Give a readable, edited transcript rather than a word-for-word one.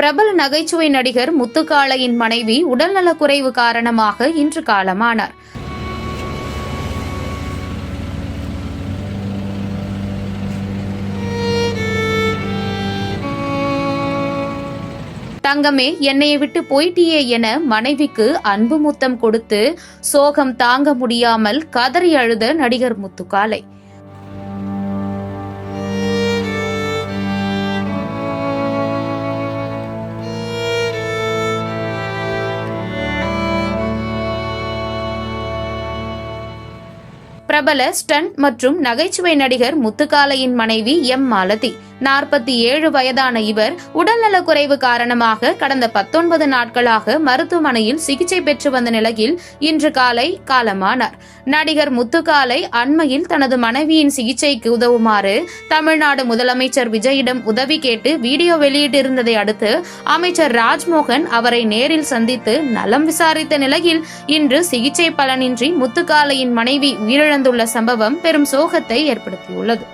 பிரபல நகைச்சுவை நடிகர் முத்துக்காளையின் மனைவி உடல்நலக்குறைவு காரணமாக இன்று காலமானார். தங்கமே, என்னைய விட்டு போயிட்டியே என மனைவிக்கு அன்பு முத்தம் கொடுத்து சோகம் தாங்க முடியாமல் கதறி அழுத நடிகர் முத்துக்காளை. பிரபல ஸ்டண்ட் மற்றும் நகைச்சுவை நடிகர் முத்துக்காளையின் மனைவி எம். மாலதி 47 வயதான இவர் உடல்நலக்குறைவு காரணமாக கடந்த 19 நாட்களாக மருத்துவமனையில் சிகிச்சை பெற்று வந்த நிலையில் இன்று காலை காலமானார். நடிகர் முத்துக்காளை அண்மையில் தனது மனைவியின் சிகிச்சைக்கு உதவுமாறு தமிழ்நாடு முதலமைச்சர் விஜயிடம் உதவி கேட்டு வீடியோ வெளியிட்டிருந்ததை அடுத்து அமைச்சர் ராஜ்மோகன் அவரை நேரில் சந்தித்து நலம் விசாரித்த நிலையில் இன்று சிகிச்சை பலனின்றி முத்துக்காளையின் மனைவி உயிரிழந்துள்ள சம்பவம் பெரும் சோகத்தை ஏற்படுத்தியுள்ளது.